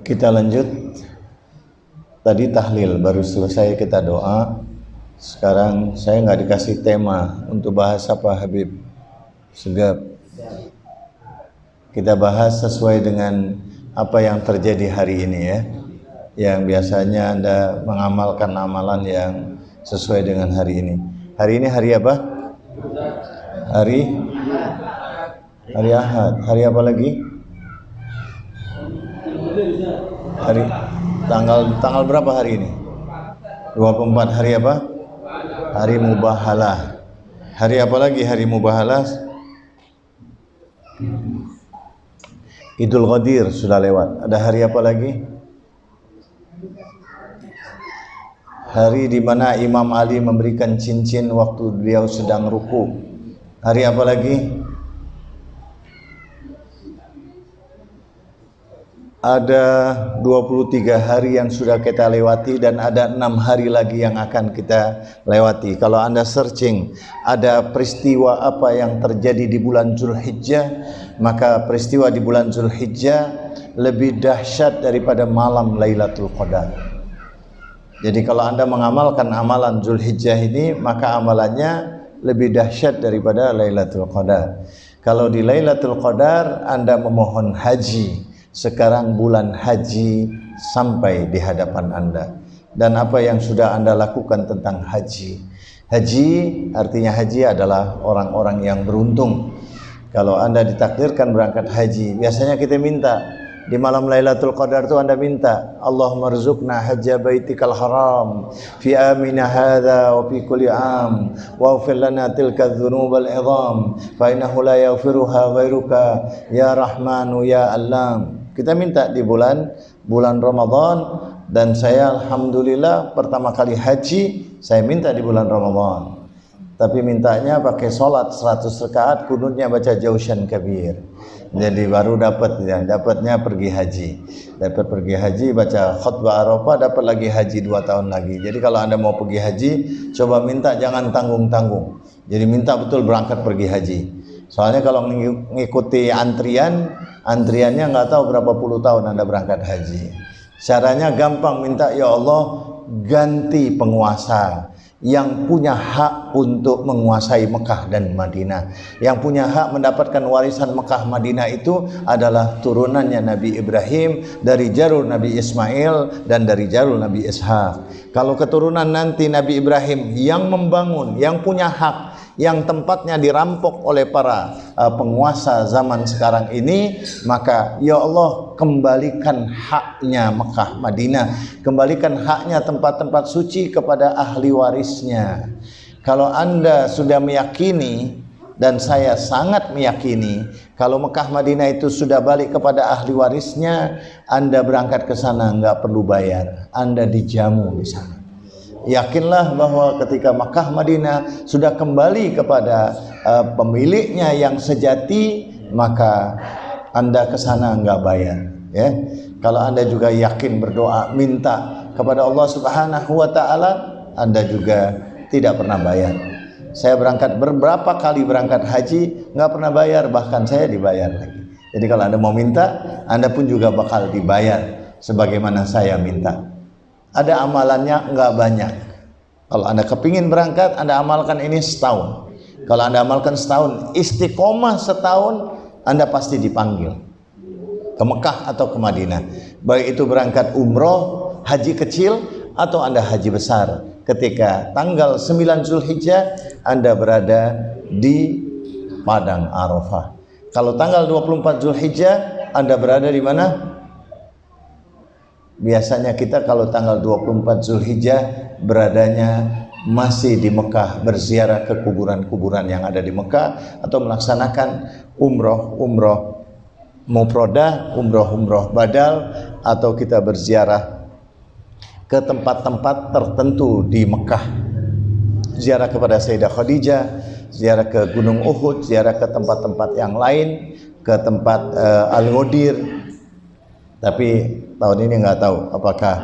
Kita lanjut. Tadi tahlil, baru selesai kita doa. Sekarang saya nggak dikasih tema untuk bahas apa, Habib Segap. Kita bahas sesuai dengan apa yang terjadi hari ini ya. Yang biasanya Anda mengamalkan amalan yang sesuai dengan hari ini. Hari ini hari apa? Hari Ahad. Hari apa lagi? Hari tanggal berapa hari ini? 24. Hari apa? Hari Mubahalah. Hari apa lagi hari Mubahalah? Idul Qadir sudah lewat. Ada hari apa lagi? Hari di mana Imam Ali memberikan cincin waktu beliau sedang ruku. Hari apa lagi? Ada 23 hari yang sudah kita lewati dan ada 6 hari lagi yang akan kita lewati. Kalau Anda searching ada peristiwa apa yang terjadi di bulan Zulhijjah, maka peristiwa di bulan Zulhijjah lebih dahsyat daripada malam Lailatul Qadar. Jadi kalau Anda mengamalkan amalan Zulhijjah ini, maka amalannya lebih dahsyat daripada Lailatul Qadar. Kalau di Lailatul Qadar Anda memohon haji, sekarang bulan haji sampai di hadapan Anda. Dan apa yang sudah Anda lakukan tentang haji? Haji artinya haji adalah orang-orang yang beruntung. Kalau Anda ditakdirkan berangkat haji, biasanya kita minta di malam Lailatul Qadar itu Anda minta, Allahumma rzuqna hajja baitikal haram fi amina hadha wa fi kulli am wa ighfir lana tilka dzunubal idham fa innahu la yaghfiruha ghairuka ya rahmanu ya allam. Kita minta di bulan Ramadan, dan saya alhamdulillah pertama kali haji saya minta di bulan Ramadan. Tapi mintanya pakai sholat 100 rakaat, kunutnya baca Jaushan Kabir. Jadi baru dapat ya, dapatnya pergi haji. Dapat pergi haji, baca khutbah Arafah, dapat lagi haji 2 tahun lagi. Jadi kalau Anda mau pergi haji, coba minta jangan tanggung-tanggung. Jadi minta betul berangkat pergi haji. Soalnya kalau mengikuti antriannya nggak tahu berapa puluh tahun Anda berangkat haji. Caranya gampang, minta ya Allah ganti penguasa yang punya hak untuk menguasai Mekah dan Madinah. Yang punya hak mendapatkan warisan Mekah Madinah itu adalah turunannya Nabi Ibrahim, dari jalur Nabi Ismail dan dari jalur Nabi Ishak. Kalau keturunan nanti Nabi Ibrahim yang membangun, yang punya hak, yang tempatnya dirampok oleh para penguasa zaman sekarang ini, maka ya Allah kembalikan haknya Mekah Madinah, kembalikan haknya tempat-tempat suci kepada ahli warisnya. Kalau Anda sudah meyakini, dan saya sangat meyakini, kalau Mekah Madinah itu sudah balik kepada ahli warisnya, Anda berangkat ke sana nggak perlu bayar, Anda dijamu di sana. Yakinlah bahwa ketika Makkah Madinah sudah kembali kepada pemiliknya yang sejati, maka Anda ke sana nggak bayar ya. Kalau Anda juga yakin berdoa minta kepada Allah Subhanahu wa taala, Anda juga tidak pernah bayar. Saya berangkat beberapa kali berangkat haji nggak pernah bayar, bahkan saya dibayar lagi. Jadi kalau Anda mau minta, Anda pun juga bakal dibayar sebagaimana saya minta. Ada amalannya nggak banyak. Kalau Anda kepingin berangkat, Anda amalkan ini setahun. Kalau Anda amalkan setahun, istiqomah setahun, Anda pasti dipanggil ke Mekah atau ke Madinah. Baik itu berangkat umroh, haji kecil, atau Anda haji besar. Ketika tanggal 9 Zulhijjah, Anda berada di Padang Arafah. Kalau tanggal 24 Zulhijjah, Anda berada di mana? Biasanya kita kalau tanggal 24 Zulhijjah beradanya masih di Mekah, berziarah ke kuburan-kuburan yang ada di Mekah, atau melaksanakan umroh mufradah, umroh badal, atau kita berziarah ke tempat-tempat tertentu di Mekah. Ziarah kepada Sayyidah Khadijah, ziarah ke Gunung Uhud, ziarah ke tempat-tempat yang lain, ke tempat Al-Ghodir. Tapi tahun ini nggak tahu apakah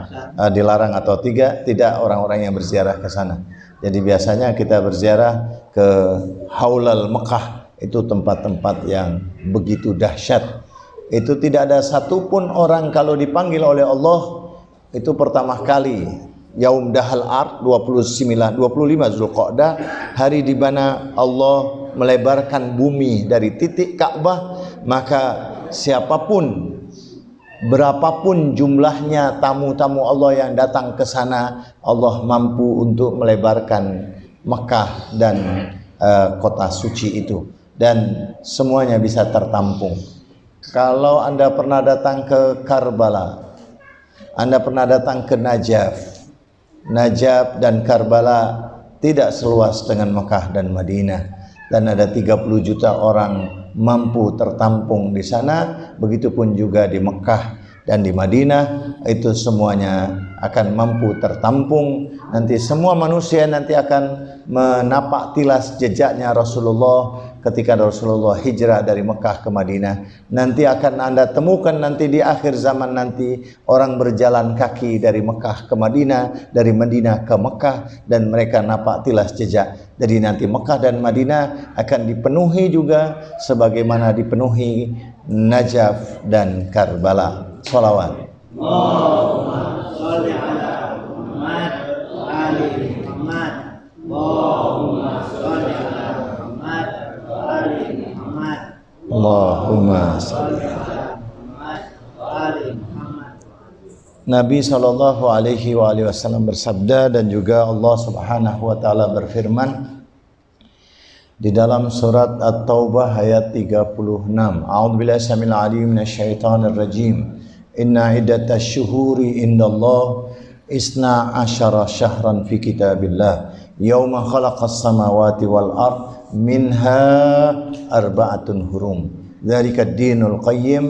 dilarang atau tidak orang-orang yang berziarah ke sana. Jadi biasanya kita berziarah ke Haulal Mekah, itu tempat-tempat yang begitu dahsyat. Itu tidak ada satupun orang kalau dipanggil oleh Allah itu pertama kali Yaum Dahal Ard 25 Zulqa'dah, hari di mana Allah melebarkan bumi dari titik Ka'bah, maka siapapun berapapun jumlahnya tamu-tamu Allah yang datang ke sana, Allah mampu untuk melebarkan Mekah dan kota suci itu, dan semuanya bisa tertampung. Kalau Anda pernah datang ke Karbala, Anda pernah datang ke Najaf dan Karbala tidak seluas dengan Mekah dan Madinah, dan ada 30 juta orang mampu tertampung di sana. Begitupun juga di Mekah dan di Madinah, itu semuanya akan mampu tertampung. Nanti semua manusia nanti akan menapak tilas jejaknya Rasulullah ketika Rasulullah hijrah dari Mekah ke Madinah. Nanti akan Anda temukan nanti di akhir zaman nanti orang berjalan kaki dari Mekah ke Madinah, dari Madinah ke Mekah, dan mereka napak tilas jejak. Jadi nanti Mekah dan Madinah akan dipenuhi juga sebagaimana dipenuhi Najaf dan Karbala. Shalawat. Allahumma sholli ala Muhammad wa ali Muhammad. Allahumma sholli ala Muhammad wa ali Muhammad. Allahumma sholli ala Muhammad wa ali Muhammad. Nabi sallallahu alaihi wasallam bersabda, dan juga Allah Subhanahu wa taala berfirman di dalam surat At-Taubah ayat 36. A'udzubillahi samil alim minasyaitonir rajim. Inna iddatasy syuhuri indallah isna asyara syahran fi kitabillah yauma khalaqas samawati wal ard minha arba'atun hurum. Dzalika ad-dinul qayyim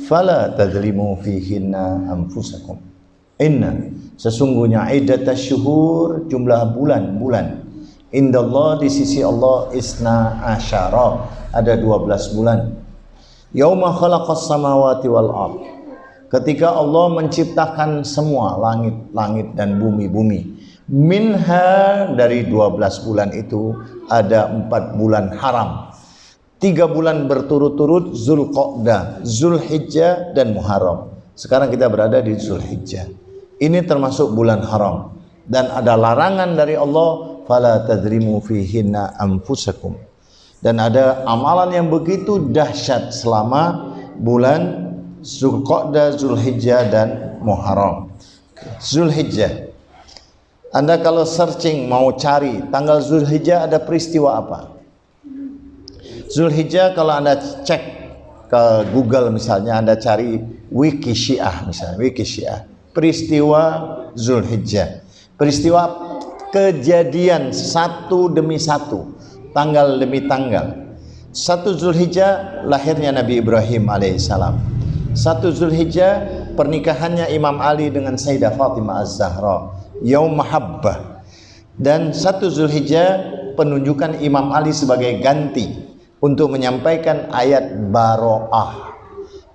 fala tadzlimu fihinna anfusakum. Inna, sesungguhnya iddatasy syuhur, jumlah bulan-bulan, indallah, di sisi Allah, isna asyara, ada 12 bulan. Yauma khalaqas samawati wal ard, ketika Allah menciptakan semua langit-langit dan bumi-bumi. Minha, dari 12 bulan itu ada 4 bulan haram. 3 bulan berturut-turut, Zulqa'dah, Zulhijjah dan Muharram. Sekarang kita berada di Zulhijjah. Ini termasuk bulan haram, dan ada larangan dari Allah, fala tadzlimu fihinna anfusakum. Dan ada amalan yang begitu dahsyat selama bulan Zulqa'dah, Zulhijjah dan Muharram. Zulhijjah, Anda kalau searching mau cari tanggal Zulhijjah ada peristiwa apa? Zulhijjah, kalau Anda cek ke Google misalnya, Anda cari Wiki Syiah misalnya, Wiki Syiah, peristiwa Zulhijjah, peristiwa kejadian satu demi satu, tanggal demi tanggal. 1 Zulhijjah lahirnya Nabi Ibrahim alaihissalam. 1 Zulhijjah pernikahannya Imam Ali dengan Sayyidah Fatimah Az-Zahra, Yaum Mahabbah. Dan 1 Zulhijjah penunjukan Imam Ali sebagai ganti untuk menyampaikan ayat Baro'ah.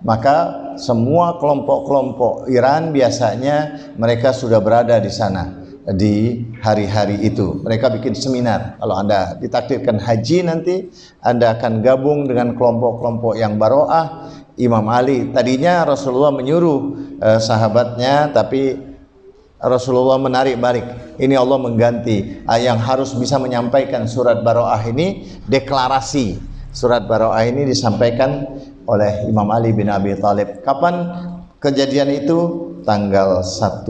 Maka semua kelompok-kelompok Iran biasanya mereka sudah berada di sana di hari-hari itu. Mereka bikin seminar. Kalau Anda ditakdirkan haji nanti, Anda akan gabung dengan kelompok-kelompok yang Baro'ah. Imam Ali, tadinya Rasulullah menyuruh sahabatnya, tapi Rasulullah menarik balik. Ini Allah mengganti. Yang harus bisa menyampaikan surat Baro'ah ini, deklarasi surat Baro'ah ini disampaikan oleh Imam Ali bin Abi Thalib. Kapan kejadian itu? Tanggal 1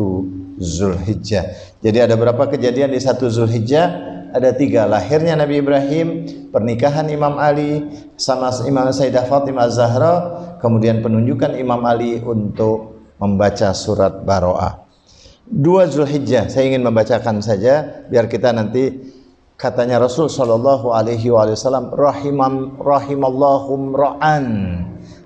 Zulhijjah. Jadi ada berapa kejadian di 1 Zulhijjah? Ada 3. Lahirnya Nabi Ibrahim, pernikahan Imam Ali sama Imam Sayyidah Fatimah Az-Zahra, kemudian penunjukan Imam Ali untuk membaca surat Baro'ah. 2 Zulhijjah, saya ingin membacakan saja biar kita nanti, katanya Rasul sallallahu alaihi wasallam, rahimallahum ra'an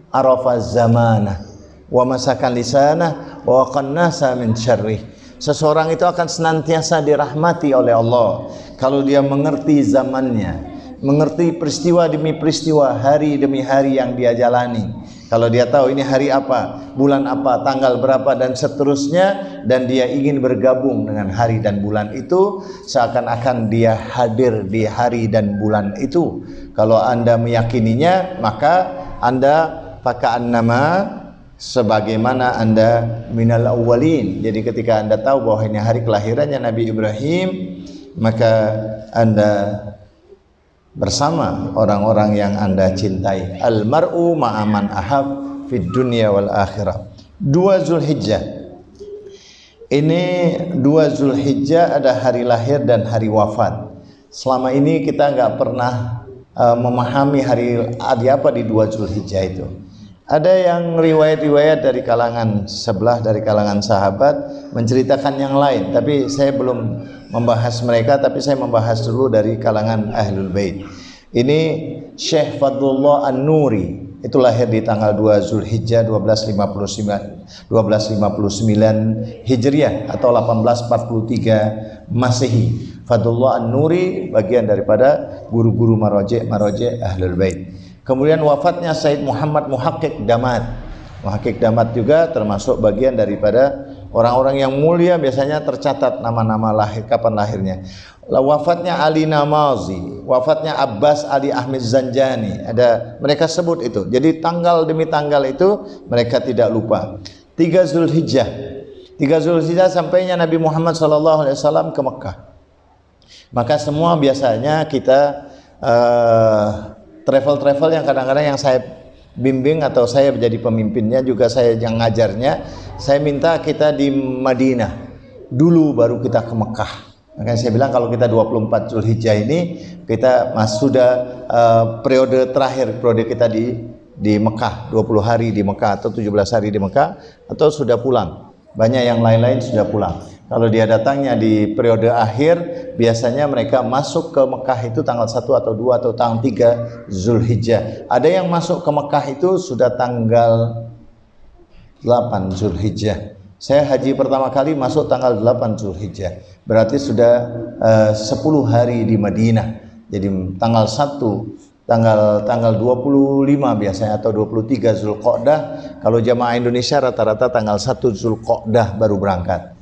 arafa zamanah wa masakan lisanah wa qannasa min syarrih. Seseorang itu akan senantiasa dirahmati oleh Allah kalau dia mengerti zamannya, mengerti peristiwa demi peristiwa, hari demi hari yang dia jalani. Kalau dia tahu ini hari apa, bulan apa, tanggal berapa, dan seterusnya, dan dia ingin bergabung dengan hari dan bulan itu, seakan-akan dia hadir di hari dan bulan itu. Kalau Anda meyakininya, maka Anda faka'annama, sebagaimana Anda minal awwalin. Jadi ketika Anda tahu bahwa ini hari kelahirannya Nabi Ibrahim, maka Anda bersama orang-orang yang Anda cintai. Al mar'u ma'aman ahab fid dunya wal akhirah. 2 Zulhijjah. Ini 2 Zulhijjah ada hari lahir dan hari wafat. Selama ini kita nggak pernah memahami hari apa di 2 Zulhijjah itu. Ada yang riwayat-riwayat dari kalangan sebelah, dari kalangan sahabat menceritakan yang lain, tapi saya belum membahas mereka, tapi saya membahas dulu dari kalangan Ahlul Bait. Ini Syekh Fadlullah An-Nuri, itu lahir di tanggal 2 Zulhijjah 1259 Hijriah atau 1843 Masehi. Fadlullah An-Nuri bagian daripada guru-guru marojek Ahlul Bait. Kemudian wafatnya Said Muhammad Muhaqqiq Damat. Muhaqqiq Damat juga termasuk bagian daripada orang-orang yang mulia, biasanya tercatat nama-nama lahir, kapan lahirnya. Wafatnya Ali Namazi, wafatnya Abbas Ali Ahmad Zanjani, ada mereka sebut itu. Jadi tanggal demi tanggal itu mereka tidak lupa. 3 Zulhijjah. 3 Zulhijjah sampainya Nabi Muhammad SAW ke Mekah. Maka semua biasanya kita travel yang kadang-kadang yang saya bimbing atau saya menjadi pemimpinnya, juga saya yang ngajarnya, saya minta kita di Madinah dulu baru kita ke Mekah. Makanya saya bilang kalau kita 24 Zulhijjah ini kita sudah periode terakhir, periode kita di Mekah, 20 hari di Mekah atau 17 hari di Mekah, atau sudah pulang. Banyak yang lain-lain sudah pulang. Kalau dia datangnya di periode akhir, biasanya mereka masuk ke Mekah itu tanggal 1 atau 2 atau tanggal 3 Zulhijjah. Ada yang masuk ke Mekah itu sudah tanggal 8 Zulhijjah. Saya haji pertama kali masuk tanggal 8 Zulhijjah. Berarti sudah 10 hari di Madinah. Jadi tanggal 1, tanggal 25 biasanya atau 23 Zulqa'dah. Kalau jamaah Indonesia rata-rata tanggal 1 Zulqa'dah baru berangkat.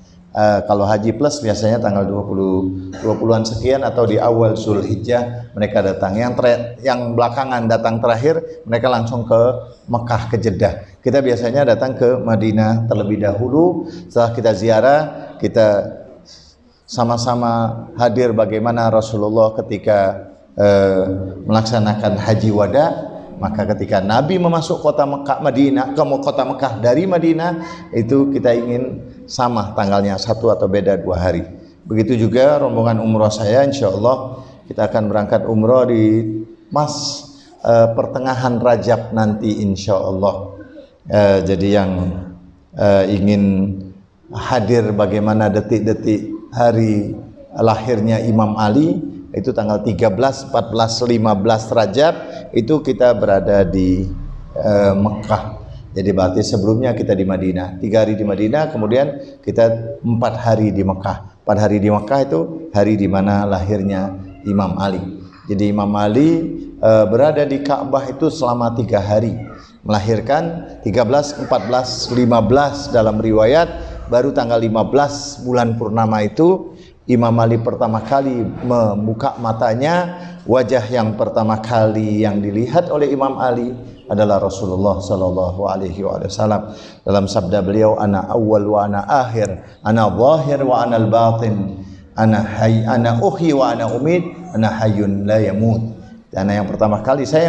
Kalau haji plus biasanya tanggal 20-an sekian atau di awal Zulhijjah mereka datang. Yang belakangan datang terakhir mereka langsung ke Mekah, ke Jeddah. Kita biasanya datang ke Madinah terlebih dahulu. Setelah kita ziarah, kita sama-sama hadir bagaimana Rasulullah ketika melaksanakan haji wada. Maka ketika Nabi memasuk kota Mekah, kota Mekah dari Madinah, itu kita ingin sama tanggalnya 1 atau beda 2 hari. Begitu juga rombongan umroh saya, insya Allah kita akan berangkat umroh di pertengahan Rajab nanti, insya Allah. Jadi yang ingin hadir bagaimana detik-detik hari lahirnya Imam Ali, itu tanggal 13, 14, 15 Rajab itu kita berada di Mekah. Jadi berarti sebelumnya kita di Madinah, 3 hari di Madinah, kemudian kita 4 hari di Mekah. 4 hari di Mekah itu hari di mana lahirnya Imam Ali. Jadi Imam Ali berada di Ka'bah itu selama 3 hari, melahirkan 13, 14, 15 dalam riwayat. Baru tanggal 15 bulan purnama itu Imam Ali pertama kali membuka matanya. Wajah yang pertama kali yang dilihat oleh Imam Ali adalah Rasulullah sallallahu alaihi wasallam. Dalam sabda beliau, ana awwal wa ana akhir, ana zahir wa ana al-batin, ana hayy, ana uhyi wa ana umid, ana hayyun la yamut. Saya yang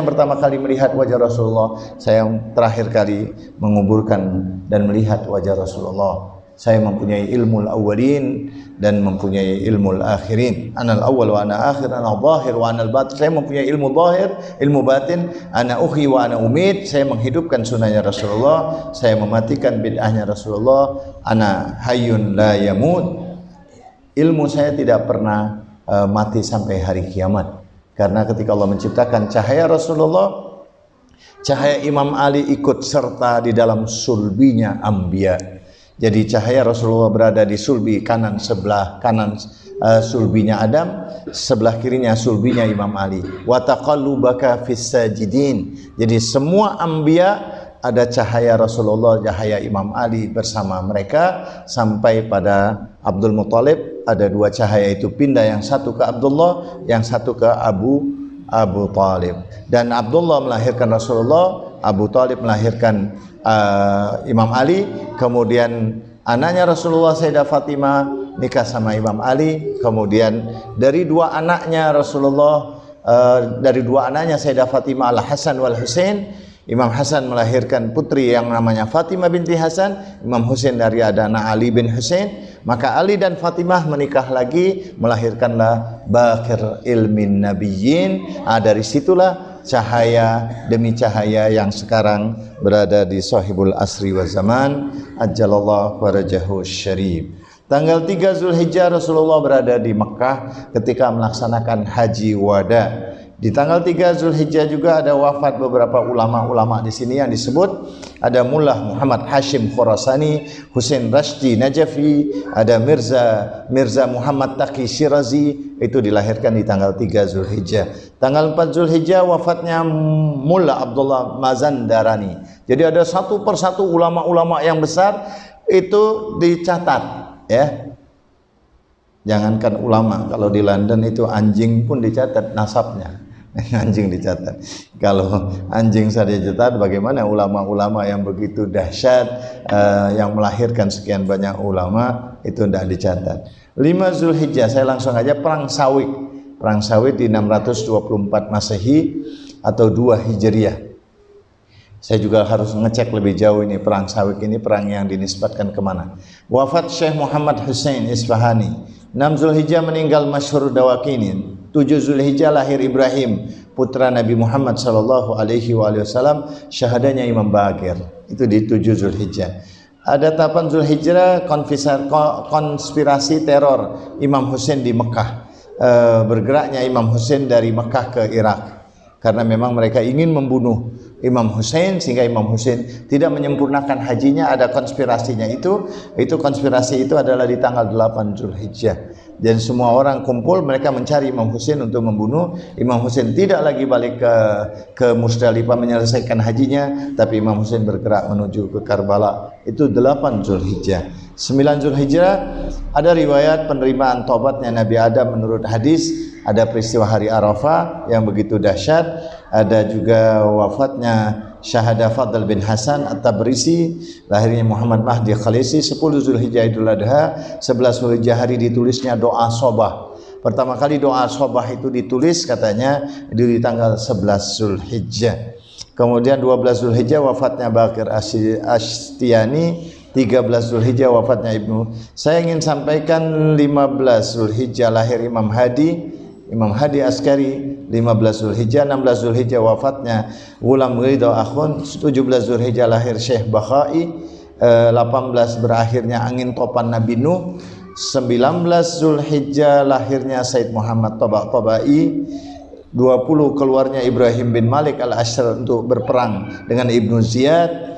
pertama kali melihat wajah Rasulullah, saya yang terakhir kali menguburkan dan melihat wajah Rasulullah. Saya mempunyai ilmu al-awwalin dan mempunyai ilmu al-akhirin. Ana al-awwal wa ana akhir, ana zahir wa ana al-batin. Saya mempunyai ilmu zahir, ilmu batin. Ana uhyi wa ana umid. Saya menghidupkan sunnahnya Rasulullah, saya mematikan bid'ahnya Rasulullah. Ana hayyun la yamut. Ilmu saya tidak pernah mati sampai hari kiamat. Karena ketika Allah menciptakan cahaya Rasulullah, cahaya Imam Ali ikut serta di dalam sulbinya Anbiya. Jadi cahaya Rasulullah berada di sulbi kanan, sebelah kanan sulbinya Adam, sebelah kirinya sulbinya Imam Ali. Wa taqallubaka fis sajidin. Jadi semua anbiya ada cahaya Rasulullah, cahaya Imam Ali bersama mereka, sampai pada Abdul Muthalib ada 2 cahaya itu pindah, yang satu ke Abdullah, yang satu ke Abu Talib. Dan Abdullah melahirkan Rasulullah, Abu Thalib melahirkan Imam Ali, kemudian anaknya Rasulullah Sayyidah Fatimah nikah sama Imam Ali, kemudian dari dua anaknya Rasulullah, dari dua anaknya Sayyidah Fatimah Al-Hasan wal Husain, Imam Hasan melahirkan putri yang namanya Fatimah binti Hasan, Imam Husain dari ada anak Ali bin Husain. Maka Ali dan Fatimah menikah lagi, melahirkanlah Bakir ilmin nabiyyin. Dari situlah cahaya demi cahaya yang sekarang berada di Sahibul Asri wa Zaman, ajjalallahu farajahu syarif. Tanggal 3 Zulhijjah Rasulullah berada di Mekah ketika melaksanakan haji wada. Di tanggal 3 Zulhijjah juga ada wafat beberapa ulama-ulama di sini yang disebut. Ada Mullah Muhammad Hashim Khurasani, Husain Rashdi Najafi, ada Mirza Muhammad Taqi Shirazi, itu dilahirkan di tanggal 3 Zulhijjah. Tanggal 4 Zulhijjah wafatnya Mullah Abdullah Mazandarani. Jadi ada satu persatu ulama-ulama yang besar itu dicatat, ya. Jangankan ulama, kalau di London itu anjing pun dicatat nasabnya. Anjing dicatat. Kalau anjing saja dicatat, bagaimana ulama-ulama yang begitu dahsyat, yang melahirkan sekian banyak ulama, itu tidak dicatat. 5 Zulhijjah, saya langsung aja, Perang Sawik. Perang Sawik di 624 Masehi atau 2 Hijriah. Saya juga harus ngecek lebih jauh ini Perang Sawik ini perang yang dinisbatkan kemana. Wafat Syekh Muhammad Hussein Isfahani. 6 Zulhijjah meninggal Masyhur Dawakini. 7 Zulhijjah lahir Ibrahim, putra Nabi Muhammad sallallahu alaihi wasallam, syahadanya Imam Baqir. Itu di 7 Zulhijjah. Ada 8 Zulhijjah konspirasi teror Imam Hussein di Mekah. Bergeraknya Imam Hussein dari Mekah ke Irak. Karena memang mereka ingin membunuh Imam Hussein sehingga Imam Hussein tidak menyempurnakan hajinya. Ada konspirasinya itu konspirasi itu adalah di tanggal 8 Zulhijjah. Dan semua orang kumpul, mereka mencari Imam Hussein untuk membunuh. Imam Hussein tidak lagi balik ke Musdalifah menyelesaikan hajinya, tapi Imam Hussein bergerak menuju ke Karbala. Itu 8 Zulhijjah. 9 Zulhijjah ada riwayat penerimaan taubatnya Nabi Adam menurut hadis. Ada peristiwa hari Arafah yang begitu dahsyat. Ada juga wafatnya Syahadah Fadl bin Hasan At-Tabrisi, lahirnya Muhammad Mahdi Khalisi. 10 Zulhijjah Idul Adha, 11 Zulhijjah hari ditulisnya doa sobah. Pertama kali doa sobah itu ditulis katanya di tanggal 11 Zulhijjah. Kemudian 12 Zulhijjah wafatnya Bakir Astiani, 13 Zulhijjah wafatnya Ibnu. Saya ingin sampaikan 15 Zulhijjah lahir Imam Hadi Askari, 15 Zulhijjah, 16 Zulhijjah wafatnya Ghulam Ridha Akhun, 17 Zulhijjah lahir Syekh Bakhai, 18 berakhirnya angin topan Nabi Nuh, 19 Zulhijjah lahirnya Said Muhammad Tabai, 20 keluarnya Ibrahim bin Malik al-Ashr untuk berperang dengan Ibnu Ziyad,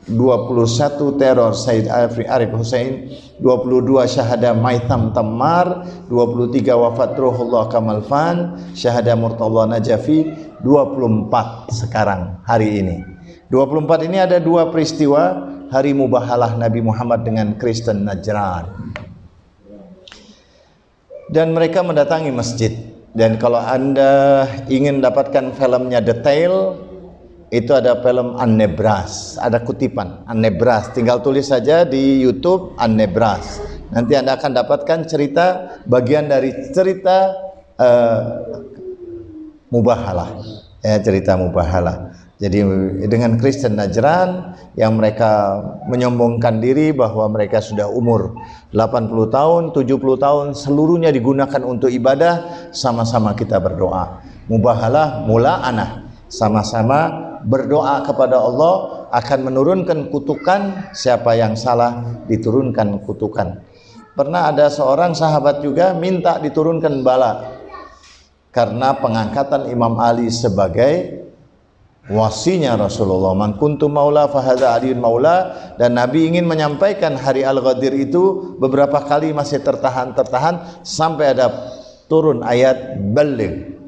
21 teror Said Arif Hussein, 22 syahadah Maitham Tammar, 23 wafat Ruhullah Kamal Fan, syahadah Murtadha Najafi, 24 sekarang hari ini. 24 ini ada 2 peristiwa hari mubahalah Nabi Muhammad dengan Kristen Najran. Dan mereka mendatangi masjid. Dan kalau Anda ingin dapatkan filmnya detail, itu ada film An-Nebras, ada kutipan An-Nebras, tinggal tulis saja di YouTube An-Nebras. Nanti Anda akan dapatkan cerita, bagian dari cerita mubahalah, ya, cerita mubahalah. Jadi dengan Kristen Najran yang mereka menyombongkan diri bahwa mereka sudah umur 80 tahun, 70 tahun, seluruhnya digunakan untuk ibadah, sama-sama kita berdoa. Mubahalah mula'anah, sama-sama berdoa kepada Allah akan menurunkan kutukan. Siapa yang salah diturunkan kutukan. Pernah ada seorang sahabat juga minta diturunkan bala karena pengangkatan Imam Ali sebagai wasinya Rasulullah. Man kuntu maula fahadha aliyun maula. Dan Nabi ingin menyampaikan hari Al-Ghadir itu beberapa kali masih tertahan sampai ada turun ayat balligh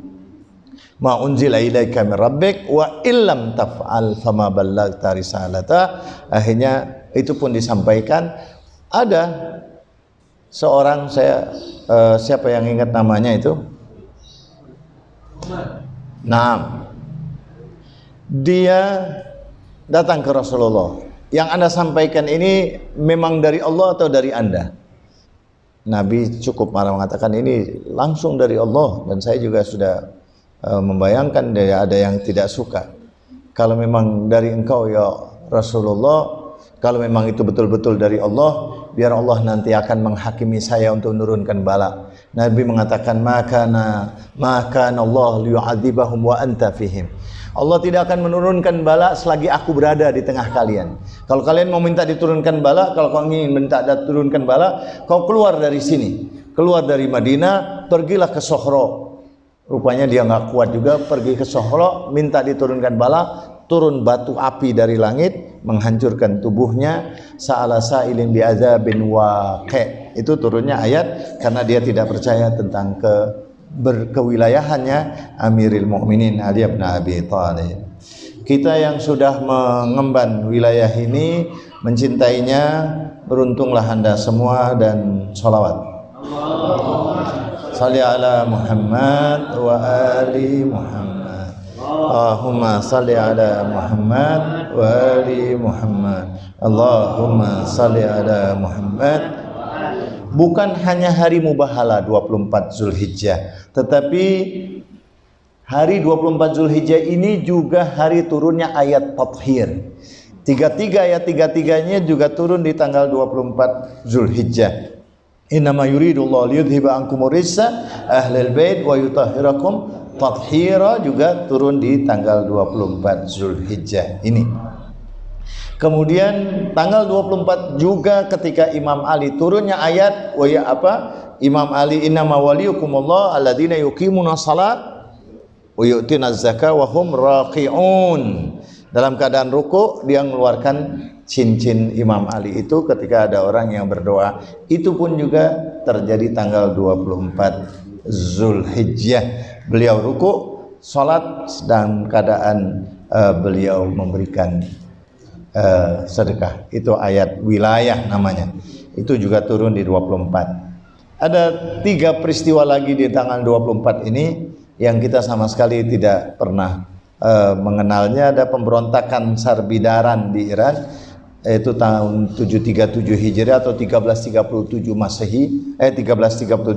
ma unzila ilaika min rabbik wa illam taf'al fama ballaghta risalata. Akhirnya itu pun disampaikan. Ada seorang, siapa yang ingat namanya itu? Nah, dia datang ke Rasulullah. Yang Anda sampaikan ini memang dari Allah atau dari Anda? Nabi cukup marah mengatakan ini langsung dari Allah, dan saya juga sudah membayangkan ada yang tidak suka. Kalau memang dari engkau ya Rasulullah, kalau memang itu betul-betul dari Allah, biar Allah nanti akan menghakimi saya untuk menurunkan bala. Nabi mengatakan maka Allah liyu'adzibahum wa anta fihim. Allah tidak akan menurunkan bala selagi aku berada di tengah kalian. Kalau kalian mau minta diturunkan bala, kalau kau ingin minta diturunkan bala, kau keluar dari sini, keluar dari Madinah, pergilah ke Sohro. Rupanya dia nggak kuat juga, pergi ke Sohro, minta diturunkan bala, turun batu api dari langit, menghancurkan tubuhnya. Sa'ala sa'ilin bi'adzabin waqi'. Itu turunnya ayat karena dia tidak percaya tentang berkewilayahannya Amirul Mukminin Ali bin Abi Thalib. Kita yang sudah mengemban wilayah ini, mencintainya, beruntunglah Anda semua, dan sholawat. Salli ala Muhammad wa ali Muhammad. Allahumma salli ala Muhammad wa ali Muhammad. Allahumma salli ala Muhammad. Bukan hanya hari Mubahala 24 Zulhijjah, tetapi hari 24 Zulhijjah ini juga hari turunnya ayat Tathir. Ayat 33-nya juga turun di tanggal 24 Zulhijjah. Innama yuridullahu liyudhiba ankumur rijsa ahlal bait wa yutahhirakum tathira, juga turun di tanggal 24 Zulhijjah ini. Kemudian tanggal 24 juga ketika Imam Ali turunnya ayat Imam Ali innama waliyukumullah alladzina yuqimuna shalat wa yu'tina zakah wa hum raqi'un. Dalam keadaan ruku dia mengeluarkan cincin Imam Ali itu ketika ada orang yang berdoa. Itu pun juga terjadi tanggal 24 Zulhijjah. Beliau ruku, salat, dalam keadaan beliau memberikan sedekah. Itu ayat wilayah namanya. Itu juga turun di 24. Ada 3 peristiwa lagi di tanggal 24 ini yang kita sama sekali tidak pernah mengenalnya. Ada pemberontakan Sarbidaran di Iran, yaitu tahun 737 Hijriah atau 1337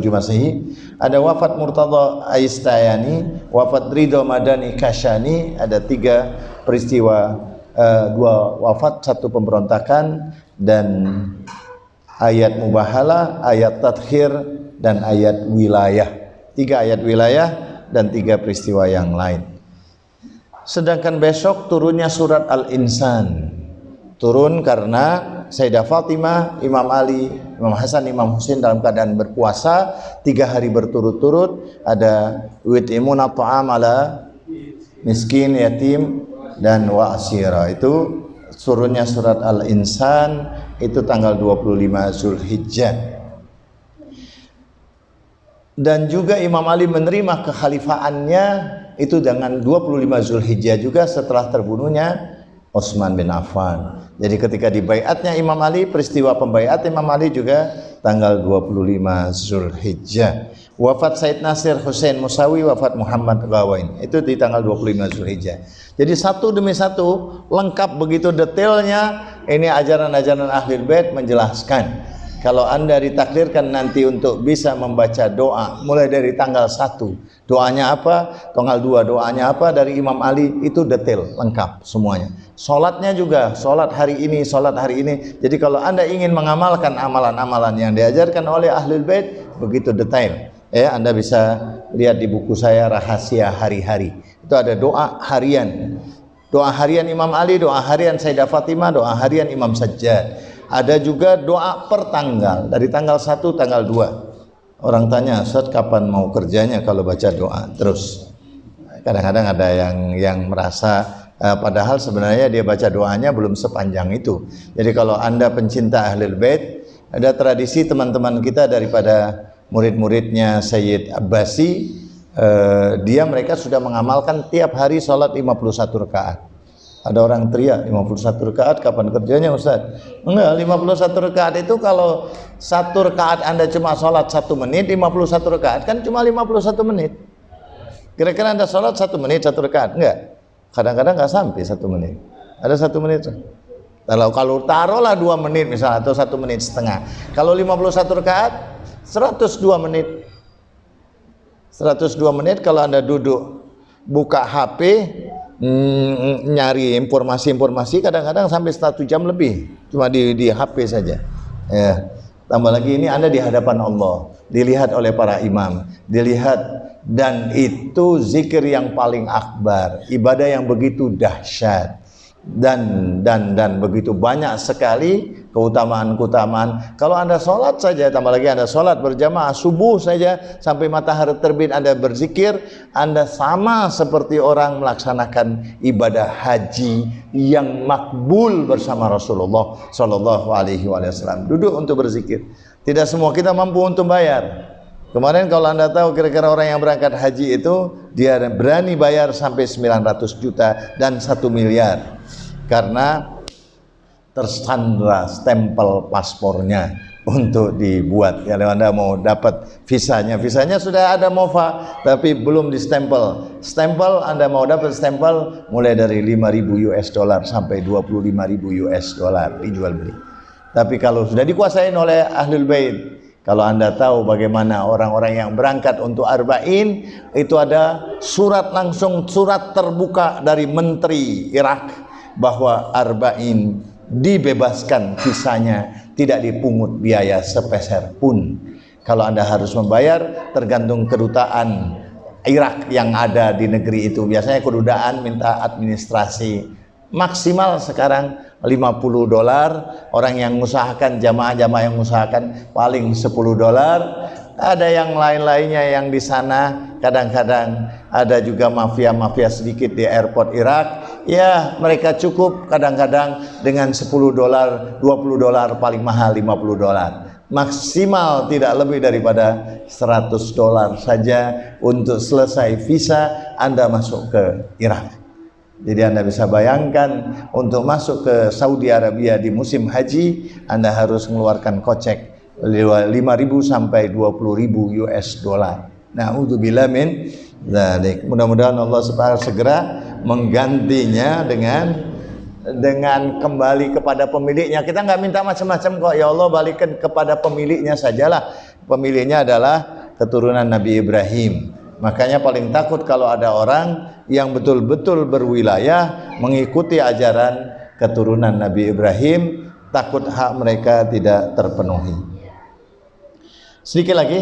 Masehi. Ada wafat Murtada Aistayani, wafat Ridho Madani Kashani. Ada 3 peristiwa, 2 wafat, 1 pemberontakan, dan ayat Mubahala, ayat Tathir, dan ayat wilayah. 3 ayat wilayah dan 3 peristiwa yang lain. Sedangkan besok turunnya surat Al-Insan. Turun karena Sayyidah Fatimah, Imam Ali, Imam Hasan, Imam Husain dalam keadaan berpuasa 3 hari berturut-turut. Ada wit'imuna ta'am ala miskin, yatim, dan wa'asira. Itu turunnya surat Al-Insan, itu tanggal 25 Zulhijjah. Dan juga Imam Ali menerima kekhalifaannya itu dengan 25 Zulhijjah juga, setelah terbunuhnya Utsman bin Affan. Jadi ketika dibaiatnya Imam Ali, peristiwa pembaiat Imam Ali juga tanggal 25 Zulhijjah. Wafat Said Nasir Hussein Musawi, wafat Muhammad Ghawain, itu di tanggal 25 Zulhijjah. Jadi satu demi satu lengkap begitu detailnya. Ini ajaran-ajaran Ahlul Bait menjelaskan. Kalau Anda ditakdirkan nanti untuk bisa membaca doa mulai dari tanggal 1, doanya apa, tanggal 2 doanya apa dari Imam Ali, itu detail, lengkap semuanya. Sholatnya juga, sholat hari ini, sholat hari ini. Jadi kalau Anda ingin mengamalkan amalan-amalan yang diajarkan oleh Ahlul Bait, begitu detail. Anda bisa lihat di buku saya Rahasia Hari-Hari. Itu ada doa harian. Doa harian Imam Ali, doa harian Sayyidah Fatimah, doa harian Imam Sajjad. Ada juga doa per tanggal, dari tanggal 1, tanggal 2. Orang tanya, Ustaz kapan mau kerjanya kalau baca doa terus? Kadang-kadang ada yang merasa padahal sebenarnya dia baca doanya belum sepanjang itu. Jadi kalau Anda pencinta Ahlul Bait, ada tradisi teman-teman kita daripada murid-muridnya Sayyid Abbasi, mereka sudah mengamalkan tiap hari sholat 51 rakaat. Ada orang teriak 51 rakaat, kapan kerjanya Ustaz? Enggak, 51 rakaat itu kalau 1 rakaat Anda cuma sholat 1 menit, 51 rakaat kan cuma 51 menit. Kira-kira Anda sholat 1 menit 1 rakaat? Enggak. Kadang-kadang enggak sampai 1 menit. Ada 1 menit. Kalau taruhlah 2 menit misalnya atau 1 menit setengah. Kalau 51 rakaat 102 menit. 102 menit kalau Anda duduk buka HP nyari informasi kadang-kadang sampai 1 jam lebih cuma di HP saja. Ya. Tambah lagi ini Anda di hadapan Allah, dilihat oleh para imam, dilihat, dan itu zikir yang paling akbar, ibadah yang begitu dahsyat dan begitu banyak sekali keutamaan-keutamaan. Kalau Anda sholat saja, tambah lagi Anda sholat berjamaah subuh saja sampai matahari terbit Anda berzikir, Anda sama seperti orang melaksanakan ibadah haji yang makbul bersama Rasulullah Shallallahu Alaihi Wasallam. Duduk untuk berzikir. Tidak semua kita mampu untuk bayar. Kemarin kalau Anda tahu kira-kira orang yang berangkat haji itu dia berani bayar sampai 900 juta dan 1 miliar karena tersandra stempel paspornya untuk dibuat. Kalau Anda mau dapat visanya sudah ada MOFA tapi belum di stempel. Anda mau dapat stempel mulai dari 5.000 US dollar sampai 25.000 US dollar dijual beli. Tapi kalau sudah dikuasain oleh Ahlul Bait, kalau Anda tahu bagaimana orang-orang yang berangkat untuk arba'in, itu ada surat terbuka dari Menteri Irak bahwa arba'in dibebaskan visanya, tidak dipungut biaya sepeser pun. Kalau Anda harus membayar tergantung kedutaan Irak yang ada di negeri itu. Biasanya kedutaan minta administrasi maksimal sekarang $50. Orang yang mengusahakan, jamaah-jamaah yang mengusahakan paling $10. Ada yang lain-lainnya yang di sana kadang-kadang ada juga mafia-mafia sedikit di airport Irak. Ya, mereka cukup kadang-kadang dengan $10, $20, paling mahal $50. Maksimal tidak lebih daripada $100 saja untuk selesai visa Anda masuk ke Irak. Jadi Anda bisa bayangkan untuk masuk ke Saudi Arabia di musim haji Anda harus mengeluarkan kocek 5.000 sampai 20.000 US dollar. Na'udzubillah min dzalik. Mudah-mudahan Allah segera menggantinya dengan kembali kepada pemiliknya. Kita nggak minta macam-macam kok, ya Allah balikan kepada pemiliknya sajalah. Pemiliknya adalah keturunan Nabi Ibrahim. Makanya paling takut kalau ada orang yang betul-betul berwilayah mengikuti ajaran keturunan Nabi Ibrahim, takut hak mereka tidak terpenuhi. Sedikit lagi,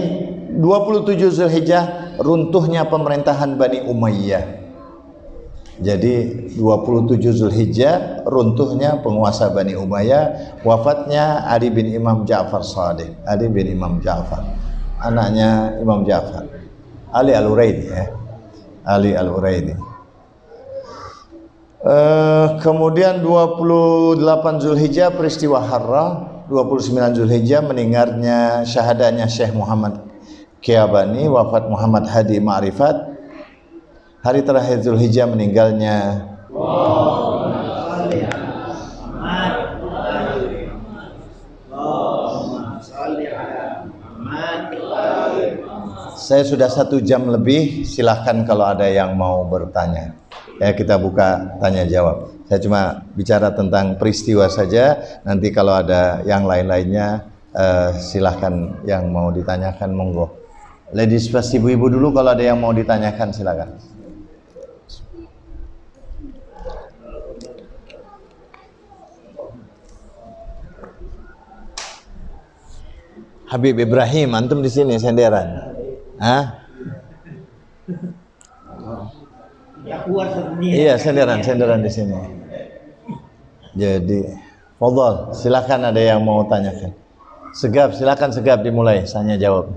27 Zulhijjah runtuhnya pemerintahan Bani Umayyah. Jadi 27 Zulhijjah runtuhnya penguasa Bani Umayyah, wafatnya Ali bin Imam Ja'far Shadiq. Ali bin Imam Ja'far, anaknya Imam Ja'far, Ali Al-Uraidi ya. Ali Al-Uraidi. Kemudian 28 Zulhijjah peristiwa Harrah, 29 Zulhijjah meninggalnya syahadanya Syekh Muhammad Kiabani, wafat Muhammad Hadi Ma'rifat. Hari terakhir Zulhijjah meninggalnya Saya sudah 1 jam lebih, silahkan kalau ada yang mau bertanya. Ya, kita buka tanya jawab. Saya cuma bicara tentang peristiwa saja. Nanti kalau ada yang lain-lainnya, silahkan yang mau ditanyakan, monggo. Ladies first, ibu-ibu dulu kalau ada yang mau ditanyakan, silakan. Habib Ibrahim, antum di sini senderan. Hah? Iya, senderan di sini. Jadi, fadhol, silakan ada yang mau tanyakan. Silakan dimulai, tanya jawab.